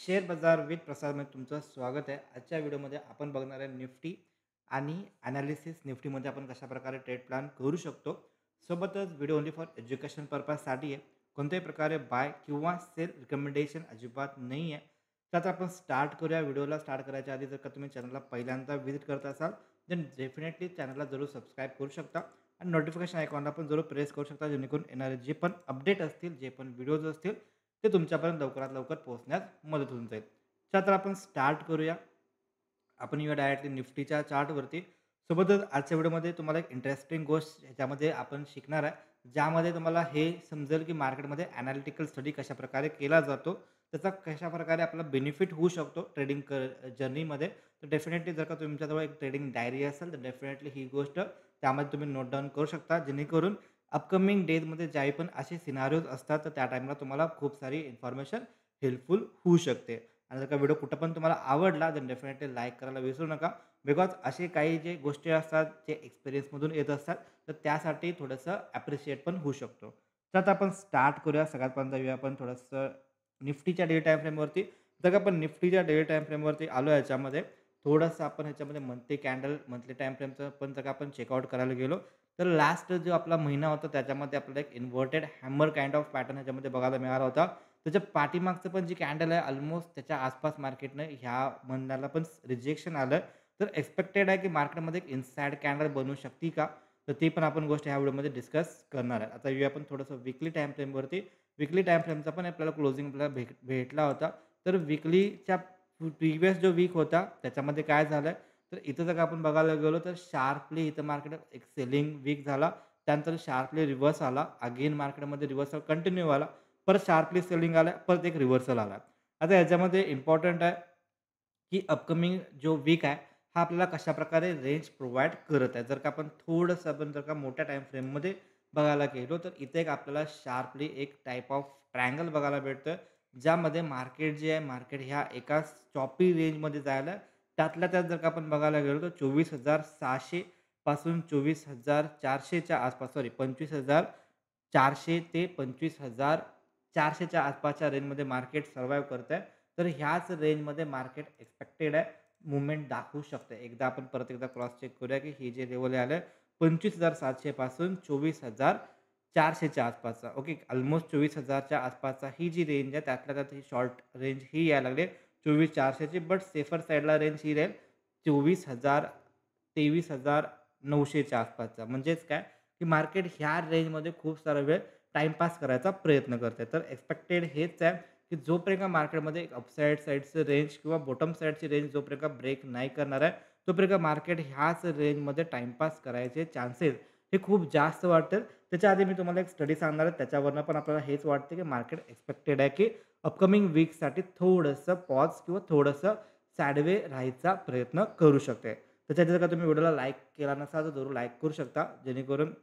Share बाजार with प्रसादमध्ये तुमचं स्वागत आहे. आजच्या व्हिडिओमध्ये आपण बघणार आहे निफ्टी आणि ॲनालिसिस निफ्टीमध्ये आपण कशाप्रकारे ट्रेड प्लॅन करू शकतो. सोबतच व्हिडिओ ओन्ली फॉर एज्युकेशन पर्पजसाठी आहे. कोणत्याही प्रकारे बाय किंवा सेल रिकमेंडेशन अजिबात नाही आहे. तर आता आपण स्टार्ट करूया. व्हिडिओला स्टार्ट करायच्या आधी जर का तुम्ही चॅनलला पहिल्यांदा व्हिजिट करत असाल देन डेफिनेटली चॅनलला जरूर सबस्क्राईब करू शकता आणि नोटिफिकेशन आयकॉनला पण जरूर प्रेस करू शकता, जेणेकरून येणारे जे पण अपडेट असतील, जे पण व्हिडिओज असतील ते तुमच्यापर्यंत लवकरात लवकर पोहोचण्यास मदत होऊन जाईल. तर आपण स्टार्ट करूया. आपण येऊया डायरेक्टली निफ्टीच्या चार्टवरती. सोबतच आजच्या व्हिडिओमध्ये तुम्हाला एक इंटरेस्टिंग गोष्ट ह्याच्यामध्ये आपण शिकणार आहे, ज्यामध्ये तुम्हाला हे समजेल की मार्केटमध्ये ॲनालिटिकल स्टडी कशाप्रकारे केला जातो, त्याचा कशाप्रकारे आपल्याला बेनिफिट होऊ शकतो ट्रेडिंग जर्नीमध्ये. तर डेफिनेटली जर का तुमच्याजवळ एक ट्रेडिंग डायरी असेल तर डेफिनेटली ही गोष्ट त्यामध्ये तुम्ही नोट डाऊन करू शकता, जेणेकरून अपकमिंग डेजमध्ये ज्याही पण असे सिनारिओज असतात तर त्या टाईमला तुम्हाला खूप सारी इन्फॉर्मेशन हेल्पफुल होऊ शकते. आणि जर का व्हिडिओ कुठं पण तुम्हाला आवडला तर डेफिनेटली लाईक करायला विसरू नका. बिकॉज असे काही जे गोष्टी असतात जे एक्सपिरियन्समधून येत असतात, तर त्यासाठी थोडंसं ॲप्रिशिएट पण होऊ शकतो. तर आता आपण स्टार्ट करूया. सगळ्यात पहिल्यांदा येऊया आपण थोडंसं निफ्टीच्या डेली टाईम फ्रेमवरती. जर का आपण निफ्टीच्या डेली टाईम फ्रेमवरती आलो याच्यामध्ये, थोडंसं आपण ह्याच्यामध्ये मंथली कॅन्डल, मंथली टाईम फ्रेमचं पण जर का आपण चेकआउट करायला गेलो, तर लास्ट जो आपला महिना होता त्याच्यामध्ये आपल्याला एक inverted hammer kind of pattern ह्याच्यामध्ये बघायला मिळाला होता. त्याच्या पाठीमागचं पण जी कॅन्डल आहे ऑलमोस्ट त्याच्या आसपास मार्केटनं ह्या महिन्याला पण रिजेक्शन आलं. तर एक्स्पेक्टेड आहे की मार्केटमध्ये एक इनसाइड कॅन्डल बनू शकते का? तर ती पण आपण गोष्ट ह्या व्हिडिओमध्ये डिस्कस करणार आहे. आता येऊया आपण थोडंसं वीकली टाईम फ्रेमवरती. वीकली टाईम फ्रेमचा पण आपल्याला क्लोजिंग आपल्याला भेटला होता. तर वीकलीच्या प्रिव्हियस जो वीक होता त्याच्यामध्ये काय झालं, तर इथं जर का आपण बघायला गेलो तर शार्पली इथं मार्केट एक सेलिंग वीक झाला. त्यानंतर शार्पली रिव्हर्स आला. अगेन मार्केटमध्ये रिव्हर्सल कंटिन्यू आला. परत शार्पली सेलिंग आलं, परत एक रिव्हर्सल आला. आता याच्यामध्ये इम्पॉर्टंट आहे, की अपकमिंग जो वीक आहे, हा आपल्याला कशाप्रकारे रेंज प्रोव्हाईड करत आहे. जर का आपण जर का मोठ्या टाईम फ्रेममध्ये बघायला गेलो, तर इथे एक आपल्याला शार्पली एक टाइप ऑफ ट्रायंगल बघायला भेटतं, ज्यामध्ये मार्केट जे आहे, मार्केट ह्या एका चॉपी रेंजमध्ये जायला त्यातल्या त्यात जर का आपण बघायला गेलो, तर 24,600 पासून 24,400च्या आसपास, सॉरी 25,400 ते 25,400च्या आसपासच्या रेंजमध्ये मार्केट सर्व्हाईव्ह करत आहे. तर ह्याच रेंजमध्ये मार्केट एक्स्पेक्टेड आहे मूव्हमेंट दाखवू शकते. एकदा आपण परत एकदा क्रॉस चेक करूया, की हे जे लेव्हल आलं 25,700 पासून 24,400च्या आसपासचा. ओके, ऑलमोस्ट 24,000च्या आसपासचा ही जी रेंज आहे, त्यातल्या त्यात ही शॉर्ट रेंज ही यायला लागली 24,400ची. बट सेफर साईडला रेंज ही राहील 24,000 23,900च्या आसपासचा. म्हणजेच काय, की मार्केट ह्या रेंजमध्ये खूप सारा वेळ टाईमपास करायचा प्रयत्न करते. तर एक्स्पेक्टेड हेच आहे, की जोपर्यंत मार्केटमध्ये एक अपसाईड साईडचं रेंज किंवा बॉटम साईडची रेंज जोपर्यंत ब्रेक नाही करणार आहे, तोपर्यंत मार्केट ह्याच रेंजमध्ये टाईमपास करायचे चान्सेस हे खूप जास्त वाटतात. त्याच्या आधी मी तुम्हाला एक स्टडी सांगणार आहे. त्याच्यावरनं पण आपल्याला हेच वाटते, की मार्केट एक्स्पेक्टेड आहे, की अपकमिंग वीकसाठी थोडंसं पॉज किंवा थोडंसं साइडवे राहायचा प्रयत्न करू शकते. त्याच्यात जर का तुम्ही व्हिडिओला लाईक केला नसाल, तर जरूर लाईक करू शकता, जेणेकरून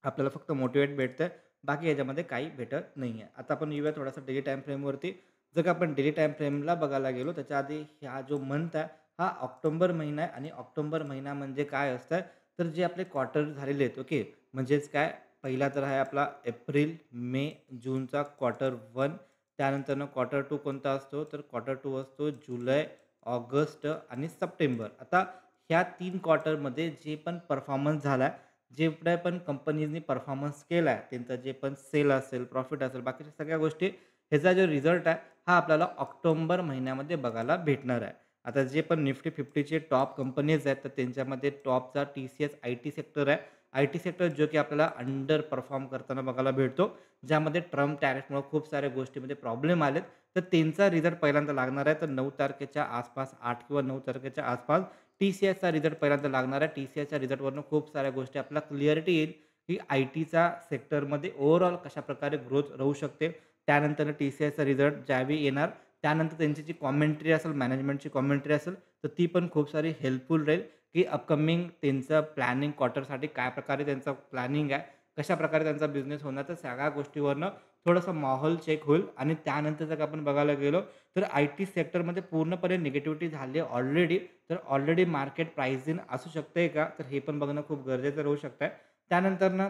आपल्याला फक्त मोटिवेट भेटतं. बाकी याच्यामध्ये काही भेटत नाही आहे. आता आपण येऊया थोडासा डेली टाईम फ्रेमवरती. जर का आपण डेली टाईम फ्रेमला बघायला गेलो, त्याच्या आधी हा जो मंथ आहे, हा ऑक्टोबर महिना आहे आणि ऑक्टोबर महिना म्हणजे काय असतं, तर जे आपले क्वार्टर झालेले आहेत, ओके. म्हणजेच काय, पहिला तर आहे आपला एप्रिल, मे, जूनचा क्वार्टर 1. त्यानंतरनं क्वार्टर 2 कोणता असतो, तर क्वार्टर 2 असतो जुलै, ऑगस्ट आणि सप्टेंबर. आता ह्या 3 क्वार्टरमध्ये जे पण परफॉर्मन्स झाला, जेवढ्या पण कंपनीजनी परफॉर्मन्स केला आहे, त्यांचं जे पण सेल असेल, प्रॉफिट असेल, बाकीच्या सगळ्या गोष्टी, ह्याचा जो रिझल्ट आहे, हा आपल्याला ऑक्टोबर महिन्यामध्ये बघायला भेटणार आहे. आता जे पण निफ्टी 50चे टॉप कंपनीज आहेत, तर त्यांच्यामध्ये टॉपचा TCS आय-टी सेक्टर आहे. आय-टी सेक्टर जो की आपल्याला अंडर परफॉर्म करताना बघायला भेटतो, ज्यामध्ये ट्रम्प टॅरिफमुळे खूप साऱ्या गोष्टींमध्ये प्रॉब्लेम आलेत. तर त्यांचा रिझल्ट पहिल्यांदा लागणार आहे. तर 9 तारखेच्या आसपास, 8 किंवा 9 तारखेच्या आसपास TCSचा रिझल्ट पहिल्यांदा लागणार आहे. TCSच्या रिझल्टवरून खूप साऱ्या गोष्टी आपल्याला क्लिअरिटी येईल, की आय-टीचा सेक्टरमध्ये ओव्हरऑल कशाप्रकारे ग्रोथ राहू शकते. त्यानंतर TCSचा रिझल्ट ज्यावेळी येणार, त्यानंतर त्यांची जी कॉमेंट्री असेल, मॅनेजमेंटची कॉमेंट्री असेल, तर ती पण खूप सारी हेल्पफुल राहील, की अपकमिंग त्यांचं प्लॅनिंग क्वार्टरसाठी काय प्रकारे त्यांचं प्लॅनिंग आहे, कशाप्रकारे त्यांचा बिझनेस होणार, तर सगळ्या गोष्टीवरनं थोडंसं माहोल चेक होईल. आणि त्यानंतर जर का आपण बघायला गेलो, तर आय-टी सेक्टरमध्ये पूर्णपणे निगेटिव्हिटी झाली आहे ऑलरेडी. तर ऑलरेडी मार्केट प्राइसिंग असू शकते का? तर हे पण बघणं खूप गरजेचं राहू शकतं. त्यानंतरनं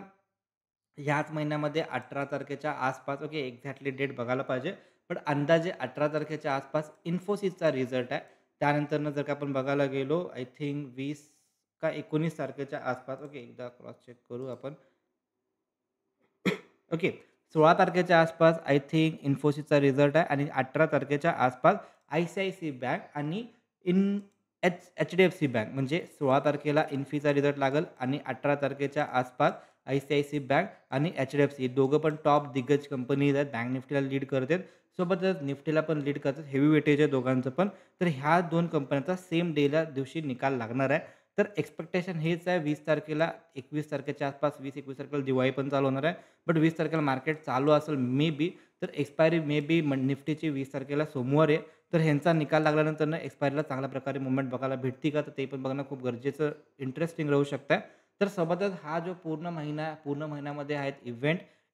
ह्याच महिन्यामध्ये 18 तारखेच्या आसपास, ओके, एक्झॅक्टली डेट बघायला पाहिजे. पण अंदाजे 18 तारखेच्या आसपास इन्फोसिसचा रिझल्ट आहे. त्यानंतरनं जर का आपण बघायला गेलो आय थिंक 20 का 19 तारखेच्या आसपास ओके एकदा क्रॉस चेक करू आपण. ओके. 16 तारखेच्या आसपास आय थिंक इन्फोसिसचा रिझल्ट आहे आणि 18 तारखेच्या आसपास आय-सी-आय-सी बँक आणि इन एच-डी-एफ-सी बँक म्हणजे 16 तारखेला इन्फीचा रिझल्ट लागेल आणि 18 तारखेच्या आसपास आय-सी-आय-सी बँक आणि एच-डी-एफ-सी दोघं पण टॉप दिग्गज कंपनीज आहेत. बँक निफ्टीला लीड करतात. सोबतच निफ्टीला पण लीड करतात. हेवी वेटेज आहे दोघांचं पण. तर ह्या 2 कंपन्यांचा सेम डेला दिवशी निकाल लागणार आहे. तर एक्स्पेक्टेशन हेच आहे 20 तारखेला 21 तारखेच्या आसपास 20-21 तारखेला दिवाळी पण चालू होणार आहे. बट 20 तारखेला मार्केट चालू असेल मे बी तर एक्सपायरी मे बी निफ्टीची 20 तारखेला सोमवारी आहे. तर ह्यांचा निकाल लागल्यानंतर एक्सपायरीला चांगल्या प्रकारे मूव्हमेंट बघायला भेटते का? तर ते पण बघणं खूप गरजेचं इंटरेस्टिंग राहू शकतं. तर सोबतच हा जो पूर्ण महिन्यामध्ये आहेत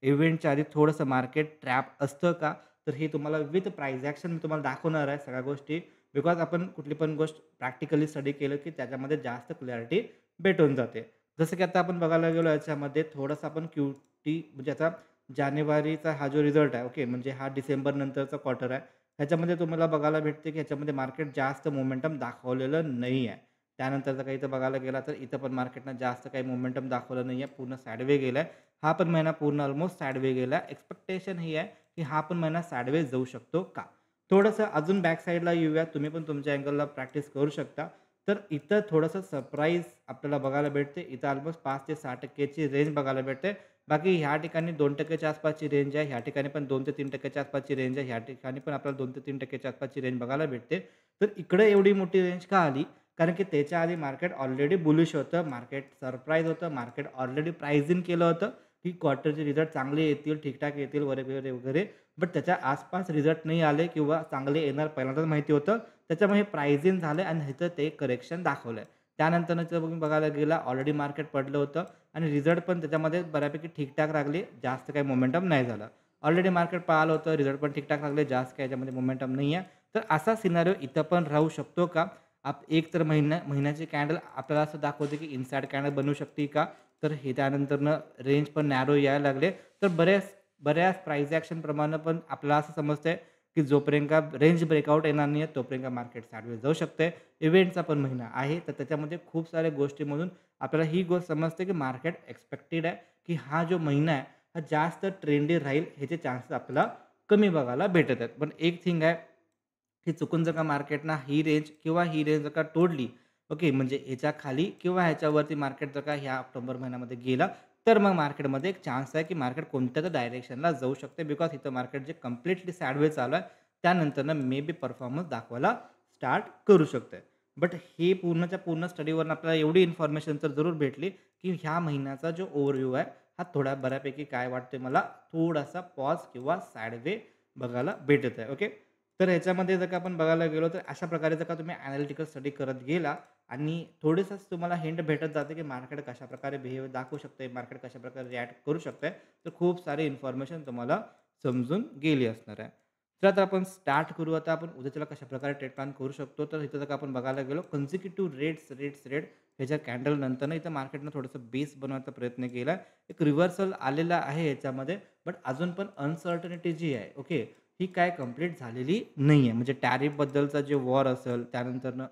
इव्हेंटच्या आधी थोडंसं मार्केट ट्रॅप असतं का? तर हे तुम्हाला विथ प्राईस ॲक्शन मी तुम्हाला दाखवणार आहे सगळ्या गोष्टी. बिकॉज आपण कुठली पण गोष्ट प्रॅक्टिकली स्टडी केलं की त्याच्यामध्ये जास्त क्लॅरिटी भेटून जाते. जसं की आता आपण बघायला गेलो याच्यामध्ये थोडंसं आपण क्यूटी म्हणजे आता जानेवारीचा हा जो रिझल्ट आहे ओके म्हणजे हा डिसेंबर नंतरचा क्वार्टर आहे. ह्याच्यामध्ये तुम्हाला बघायला भेटते की ह्याच्यामध्ये मार्केट जास्त मोमेंटम दाखवलेलं नाही आहे. त्यानंतर जर काही इथं बघायला गेला तर इथं पण मार्केटनं जास्त काही मोमेंटम दाखवलं नाही आहे. पूर्ण साइडवे गेला आहे. हा पण महिना पूर्ण ऑलमोस्ट साइडवे गेला आहे. एक्स्पेक्टेशन ही आहे की हा पण महिना साइडवेज जाऊ शकतो का? थोडंसं अजून बॅक साईडला येऊया. तुम्ही पण तुमच्या अँगलला प्रॅक्टिस करू शकता. तर इथं थोडंसं सरप्राईज आपल्याला बघायला भेटते. इथं ऑलमोस्ट 5 ते 6% ची रेंज बघायला भेटते. बाकी ह्या ठिकाणी 2% च्या आसपासची रेंज आहे. ह्या ठिकाणी पण 2 ते 3% च्या आसपासची रेंज आहे. ह्या ठिकाणी पण आपल्याला 2 ते 3% च्या आसपासची रेंज बघायला भेटते. तर इकडे एवढी मोठी रेंज का आली? कारण की त्याच्या आधी मार्केट ऑलरेडी बुलिश होतं. मार्केट सरप्राईज होतं. मार्केट ऑलरेडी प्राईज इन केलं होतं, की क्वार्टरचे रिझल्ट चांगले येतील, ठीक येतील वगैरे, वगैरे. बट त्याच्या आसपास रिझल्ट नाही आले किंवा चांगले येणार पहिल्यांदाच माहिती होतं. त्याच्यामुळे प्राईज इन झालं आणि इथं ते करेक्शन दाखवलंय. त्यानंतरनं जर तुम्ही बघायला गेला ऑलरेडी मार्केट पडलं होतं आणि रिझल्ट पण त्याच्यामध्ये बऱ्यापैकी ठीक-ठाक लागले. जास्त काही मोमेंटम नाही झालं. ऑलरेडी मार्केट पळालं होतं, रिझल्ट पण ठीक लागले. जास्त काही याच्यामध्ये मोमेंटम नाही आहे. तर असा सिनारिओ इथं पण राहू शकतो का? एक तर महिन्याची कॅन्डल आपल्याला असं दाखवते की इनसाइड कॅन्डल बनवू शकते का? तर हे त्यानंतरनं रेंज पण नॅरो यायला लागले. तर बऱ्याच प्राईस ॲक्शनप्रमाणे पण आपल्याला असं समजतंय की जोपर्यंत रेंज ब्रेकआउट येणार नाही आहे, तोपर्यंत मार्केट साइडवेज जाऊ शकते. इव्हेंटचा पण महिना आहे, तर त्याच्यामध्ये खूप साऱ्या गोष्टीमधून आपल्याला ही गोष्ट समजते की मार्केट एक्स्पेक्टेड आहे की हा जो महिना आहे, हा जास्त ट्रेंडी राहील ह्याचे चान्सेस आपल्याला कमी बघायला भेटत आहेत. पण एक थिंग आहे की चुकून जर का मार्केटनं ही रेंज जर का तोडली, ओके, म्हणजे ह्याच्या खाली किंवा ह्याच्यावरती मार्केट जर का ह्या ऑक्टोबर महिन्यामध्ये गेला, तर मग मार्केटमध्ये एक चान्स आहे की मार्केट कोणत्या तर डायरेक्शनला जाऊ शकते. बिकॉज इथं मार्केट जे कंप्लीटली साइडवेज चालू आहे, त्यानंतरनं मे बी परफॉर्मन्स दाखवायला स्टार्ट करू शकते. बट हे पूर्णच्या पूर्ण स्टडीवरून आपल्याला एवढी इन्फॉर्मेशन तर जरूर भेटली की ह्या महिन्याचा जो ओव्हरव्ह्यू आहे, हा थोडा बऱ्यापैकी काय वाटतंय मला, थोडासा पॉज किंवा साइडवे बघायला भेटत आहे. ओके. तर ह्याच्यामध्ये जर का आपण बघायला गेलो, तर अशा प्रकारे जर का तुम्ही एनालिटिकल स्टडी करत गेला आणि थोडंसंच तुम्हाला हिंट भेटत जाते, की मार्केट कशाप्रकारे बिहेवियर दाखवू शकते, मार्केट कशाप्रकारे रिॲक्ट करू शकते, तर खूप सारी इन्फॉर्मेशन तुम्हाला समजून गेली असणार आहे. तर आता आपण स्टार्ट करू. आता आपण उद्याच्याला कशाप्रकारे ट्रेड प्लॅन करू शकतो, तर इथं जर का आपण बघायला गेलो कन्झिक्युटिव्ह रेट ह्याच्या कॅन्डल नंतरनं इथं मार्केटनं थोडंसं बेस बनवायचा प्रयत्न केला. एक रिव्हर्सल आलेला आहे याच्यामध्ये, बट अजून पण अनसर्टनिटी जी आहे, ओके, ही काय कंप्लीट झालेली नाही आहे. म्हणजे टॅरिफबद्दलचा जे वॉर असेल, त्यानंतरनं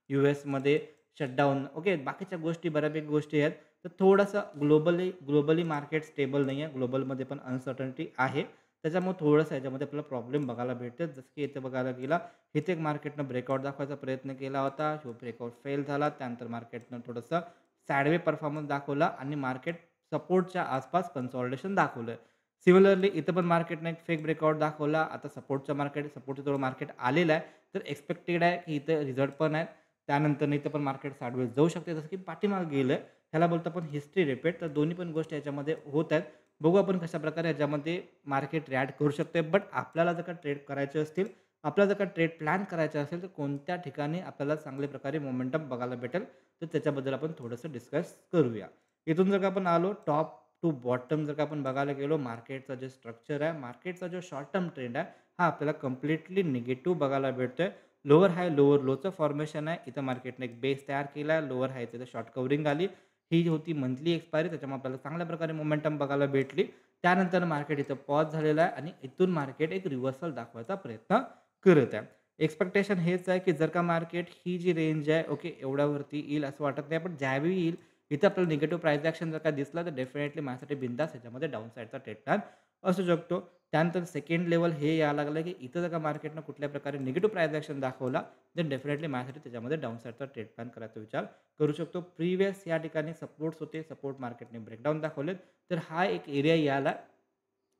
यूएसमध्ये शटडाऊन, ओके, बाकीच्या गोष्टी बऱ्यापैकी गोष्टी आहेत. तर थोडंसं ग्लोबली मार्केट स्टेबल नाही आहे. ग्लोबलमध्ये पण अनसर्टनिटी आहे. त्याच्यामुळे थोडंसं याच्यामध्ये आपल्याला प्रॉब्लेम बघायला भेटतात. जसं की इथे बघायला गेला, इथे एक मार्केटनं ब्रेकआउट दाखवायचा प्रयत्न केला होता. तो ब्रेकआउट फेल झाला. त्यानंतर मार्केटनं थोडंसं साइडवे परफॉर्मन्स दाखवला आणि मार्केट सपोर्टच्या आसपास कन्सॉलिडेशन दाखवलं. सिमिलरली इथं पण मार्केटने एक फेक ब्रेकआउट दाखवला. आता सपोर्टचं थोडं मार्केट आलेलं आहे. तर एक्स्पेक्टेड आहे की इथं रिझल्ट पण आहेत. त्यानंतर इथं पण मार्केट साइडवेज जाऊ शकते. जसं की पाठीमागे गेलं. ह्याला बोलतो आपण हिस्ट्री रिपीट. तर दोन्ही पण गोष्टी याच्यामध्ये होत आहेत. बघू आपण कशाप्रकारे ह्याच्यामध्ये मार्केट रिॲक्ट करू शकते. बट आपल्याला जर का ट्रेड करायचे असतील, आपल्याला जर का ट्रेड प्लॅन करायचा असेल, तर कोणत्या ठिकाणी आपल्याला चांगल्या प्रकारे मोमेंटम बघायला भेटेल, तर त्याच्याबद्दल आपण थोडंसं डिस्कस करूया. इथून जर का आपण आलो टॉप टू बॉटम जर का आपण बघायला गेलो, मार्केटचं जे स्ट्रक्चर आहे, मार्केटचा जो शॉर्ट टर्म ट्रेंड आहे, हा आपल्याला कंप्लीटली निगेटिव्ह बघायला भेटतोय. लोअर हाय, लोअर लोचं फॉर्मेशन आहे. इथं मार्केटने एक बेस तयार केला आहे. लोअर हाय तिथं शॉर्ट कव्हरिंग आली. ही होती मंथली एक्सपायरी. त्याच्यामुळे आपल्याला चांगल्या प्रकारे मोमेंटम बघायला भेटली. त्यानंतर मार्केट इथं पॉज झालेलं आहे आणि इथून मार्केट एक रिव्हर्सल दाखवायचा प्रयत्न करत आहे. एक्स्पेक्टेशन हेच आहे, की जर का मार्केट ही जी रेंज आहे ओके एवढ्यावरती येईल असं वाटत नाही. पण ज्यावेळी येईल इथं आपल्याला निगेटिव्ह प्राईस ॲक्शन जर का दिसला तर डेफिनेटली माझ्यासाठी बिंदास ह्याच्यामध्ये डाउन साईडचा ट्रेड प्लॅन असू शकतो. त्यानंतर सेकंड लेव्हल हे यायला लागलं, की इथं जर का मार्केटनं कुठल्या प्रकारे निगेटिव्ह प्राईस ॲक्शन दाखवला, तर डेफिनेटली माझ्यासाठी त्याच्यामध्ये डाउन साईडचा ट्रेड प्लॅन करायचा विचार करू शकतो. प्रिव्हियस या ठिकाणी सपोर्ट्स होते, सपोर्ट मार्केटने ब्रेकडाऊन दाखवलेत. तर हा एक एरिया याला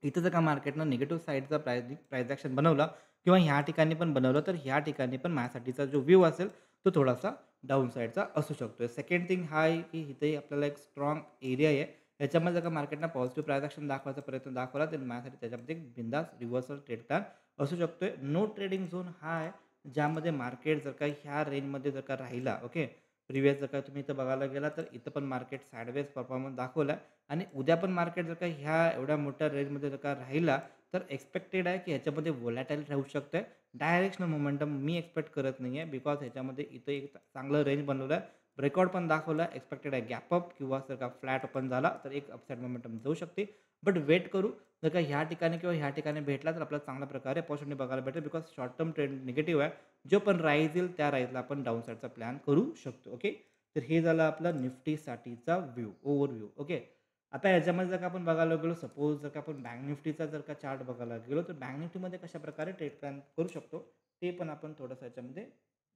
इथं जर का मार्केटनं निगेटिव्ह साईडचा प्राईस ॲक्शन बनवला किंवा ह्या ठिकाणी पण बनवलं, तर ह्या ठिकाणी पण माझ्यासाठीचा जो व्ह्यू असेल, तो थोडासा डाउन साईडचा असू शकतो. सेकंड थिंग हा आहे, की इथे आपल्याला एक स्ट्राँग एरिया आहे. याच्यामध्ये जर का मार्केटनं पॉझिटिव्ह प्राईस ॲक्शन दाखवायचा प्रयत्न दाखवला, तर माझ्यासाठी त्याच्यामध्ये एक बिंदास रिव्हर्सल ट्रेड प्लॅन असू शकतोय. नो ट्रेडिंग झोन हा आहे, ज्यामध्ये मार्केट जर का ह्या रेंजमध्ये जर का राहिला, ओके. प्रिव्हियस जर का तुम्ही इथं बघायला गेला, तर इथं पण मार्केट साइडवेज परफॉर्मन्स दाखवला आणि उद्या पण मार्केट जर का ह्या एवढ्या मोठ्या रेंजमध्ये जर का राहिला, तर एक्स्पेक्टेड आहे की ह्याच्यामध्ये व्होलॅटाईल राहू शकतंय. डायरेक्शनल मोमेंटम मी एक्स्पेक्ट करत नाही आहे. बिकॉज ह्याच्यामध्ये इथं एक चांगलं रेंज बनवलं आहे. ब्रेकआउट पण दाखवला. एक्स्पेक्टेड आहे गॅप अप किंवा जर का फ्लॅट ओपन झाला, तर एक अपसाईड मोमेंटम जाऊ शकते. बट वेट करू. जर का ह्या ठिकाणी किंवा ह्या ठिकाणी भेटला, तर आपल्याला चांगल्या प्रकारे अपॉर्च्युनिटी बघायला भेटेल. Because short term trend negative आहे. जो पण राईज येईल, त्या राईजला आपण डाउन साईडचा प्लॅन करू शकतो. ओके. तर हे झालं आपलं निफ्टीसाठीचा व्ह्यू, ओव्हरव्ह्यू. ओके. आता ह्याच्यामध्ये जर का आपण बघायला गेलो, सपोज जर का आपण बँक निफ्टीचा जर का चार्ट बघायला गेलो, तर बँक निफ्टीमध्ये कशाप्रकारे ट्रेड प्लॅन करू शकतो, ते पण आपण थोडंसं याच्यामध्ये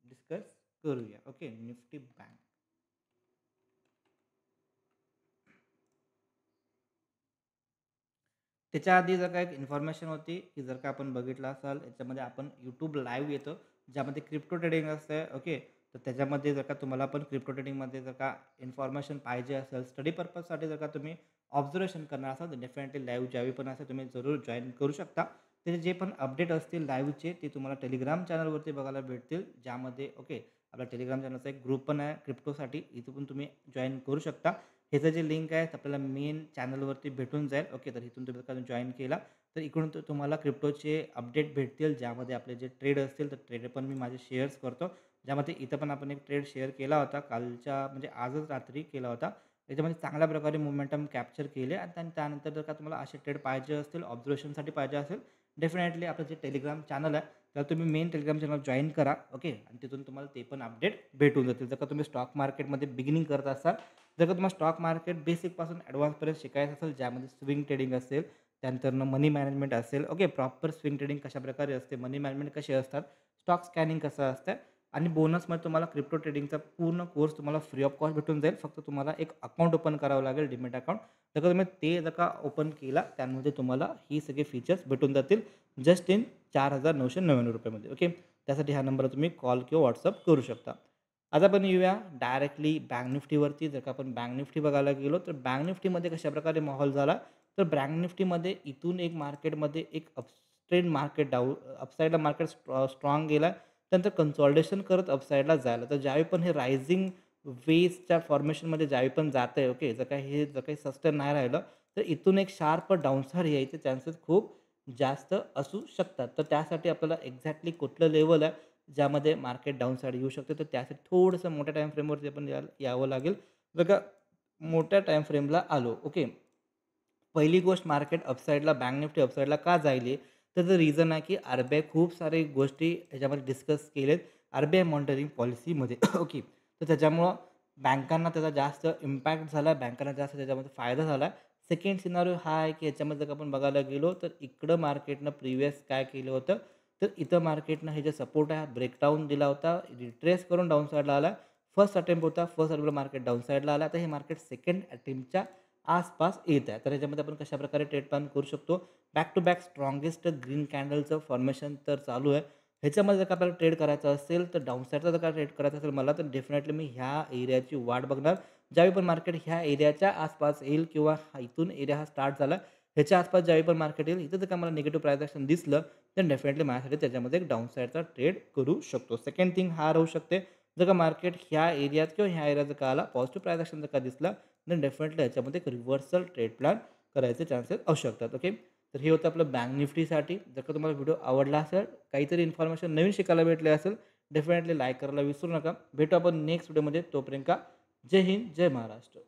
डिस्कस करूया. ओके. Nifty bank. त्याच्या आधी जर का एक इन्फॉर्मेशन होती, की जर का आपण बघितलं असाल, याच्यामध्ये आपण YouTube लाईव्ह येतो, ज्यामध्ये क्रिप्टो ट्रेडिंग असते. ओके. तर त्याच्यामध्ये जर का तुम्हाला पण क्रिप्टो ट्रेडिंगमध्ये जर का इन्फॉर्मेशन पाहिजे असेल, स्टडी पर्पजसाठी जर का तुम्ही ऑब्झर्वेशन करणार असाल, तर डेफिनेटली लाईव्ह ज्यावेळी पण असेल, तुम्ही जरूर जॉईन करू शकता. त्याचे जे पण अपडेट असतील लाईव्हचे, ते तुम्हाला टेलिग्राम चॅनलवरती बघायला भेटतील, ज्यामध्ये ओके, आपला टेलिग्राम चॅनलचा एक ग्रुप पण आहे क्रिप्टोसाठी, इथं पण तुम्ही जॉईन करू शकता. ह्याचं जे लिंक आहे ते आपल्याला मेन चॅनलवरती भेटून जाईल. ओके. तर इथून तुम्ही जर जॉईन केला, तर इकडून तुम्हाला क्रिप्टोचे अपडेट भेटतील, ज्यामध्ये आपले जे ट्रेड असतील, तर ट्रेड पण मी माझे शेअर्स करतो. ज्यामध्ये इथं पण आपण एक ट्रेड शेअर केला होता कालच्या, म्हणजे आजच रात्री केला होता. त्याच्यामध्ये चांगल्या प्रकारे मोमेंटम कॅप्चर केले आणि त्यानंतर जर का तुम्हाला असे ट्रेड पाहिजे असतील, ऑब्झर्वेशनसाठी पाहिजे असेल, डेफिनेटली आपलं जे टेलिग्राम चॅनल आहे, त्याला तुम्ही मेन टेलिग्राम चॅनल जॉईन करा. ओके. आणि तिथून तुम्हाला ते पण अपडेट भेटून जातील. जर का तुम्ही स्टॉक मार्केटमध्ये बिगिनिंग करत असाल, जर का तुम्हाला स्टॉक मार्केट बेसिकपासून ॲडव्हान्सपर्यंत शिकायचं असेल, ज्यामध्ये स्विंग ट्रेडिंग असेल, त्यानंतरनं मनी मॅनेजमेंट असेल, ओके, प्रॉपर स्विंग ट्रेडिंग कशाप्रकारे असते, मनी मॅनेजमेंट कसे असतात, स्टॉक स्कॅनिंग कसं असतं आणि बोनसमध्ये तुम्हाला क्रिप्टो ट्रेडिंगचा पूर्ण कोर्स तुम्हाला फ्री ऑफ कॉस्ट भेटून जाईल. फक्त तुम्हाला एक अकाउंट ओपन करावं लागेल, डीमॅट अकाउंट. जर का तुम्ही ते जर का ओपन केला, त्यामध्ये तुम्हाला ही सगळे फीचर्स भेटून जातील जस्ट इन ₹4,999 ओके. त्यासाठी ह्या नंबरला तुम्ही कॉल किंवा व्हॉट्सअप करू शकता. आता आपण येऊया डायरेक्टली बँक निफ्टीवरती. जर का आपण बँक निफ्टी बघायला गेलो, तर बँक निफ्टीमध्ये कशाप्रकारे माहोल झाला, तर बँक निफ्टीमध्ये इथून एक मार्केटमध्ये एक अपट्रेंड मार्केट अपसाईडला मार्केट स्ट्राँग गेला. त्यानंतर कन्सॉलिडेशन करत अपसाईडला जायला. तर ज्यावेळी पण हे रायझिंग वेव्हच्या फॉर्मेशनमध्ये ज्यावेळी पण जातंय, ओके, जर काही सस्टेन नाही राहिलं, तर इथून एक शार्प डाउनसाइड यायचे चान्सेस खूप जास्त असू शकतात. तर त्यासाठी आपल्याला एक्झॅक्टली कुठलं लेव्हल आहे, ज्यामध्ये मार्केट डाउन साइड येऊ शकते, तर त्यासाठी थोडंसं मोठ्या टाईम फ्रेमवरती आपण यावं लागेल. जर का मोठ्या टाईम फ्रेमला आलो, ओके. पहिली गोष्ट, मार्केट अपसाईडला, बँक निफ्टी अपसाईडला का जायली? त्याचं रिझन आहे की आर-बी-आय खूप सारे गोष्टी ह्याच्यामध्ये डिस्कस केलेत आर-बी-आय मॉनिटरिंग पॉलिसीमध्ये. ओके. तर त्याच्यामुळं बँकांना त्याचा जास्त इम्पॅक्ट झाला, बँकांना जास्त त्याच्यामध्ये फायदा झाला. सेकंड सिनारिओ हा आहे की याच्यामध्ये जर आपण बघायला गेलो, तर इकडं मार्केटनं प्रिव्हियस काय केलं होतं, तर इथं मार्केटनं हे जे सपोर्ट आहे, ब्रेकडाऊन दिला होता, रिट्रेस करून डाउन साईडला आला. फर्स्ट अटेम्प्ट होता, फर्स्ट अटेम्प्टला मार्केट डाउन साईडला आला. तर हे मार्केट सेकंड अटेम्प्टच्या आसपास येत आहे. तर याच्यामध्ये आपण कशाप्रकारे ट्रेड प्लॅन करू शकतो. Back to back strongest green कॅन्डलचं फॉर्मेशन तर चालू आहे. ह्याच्यामध्ये जर का आपल्याला ट्रेड करायचं असेल, तर डाउन साईडचा जर का ट्रेड करायचा असेल मला, तर डेफिनेटली मी ह्या एरियाची वाट बघणार. ज्यावेळी पण मार्केट ह्या एरियाच्या आसपास येईल किंवा इथून एरिया हा स्टार्ट झाला, ह्याच्या आसपास ज्यावेळी पण मार्केट येईल, इथं जर का मला निगेटिव्ह प्राईस ॲक्शन दिसलं, तर डेफिनेटली माझ्यासाठी त्याच्यामध्ये एक डाउन साईडचा ट्रेड करू शकतो. सेकंड थिंग हा राहू शकते, जर का मार्केट ह्या एरियात किंवा ह्या एरियात जर का आला, पॉझिटिव्ह प्राईस ॲक्शन जर का दिसला, तर डेफिनेटली याच्यामध्ये एक रिव्हर्सल ट्रेड प्लॅन करायचे चान्सेस असू शकतात. ओके. तर हे होतं आपलं बँक निफ्टीसाठी. जर का तुम्हाला व्हिडिओ आवडला असेल, काहीतरी इन्फॉर्मेशन नवीन शिकायला भेटले असेल, डेफिनेटली लाईक करायला विसरू नका. भेटू आपण नेक्स्ट व्हिडिओमध्ये. तोपर्यंत जय हिंद, जय महाराष्ट्र.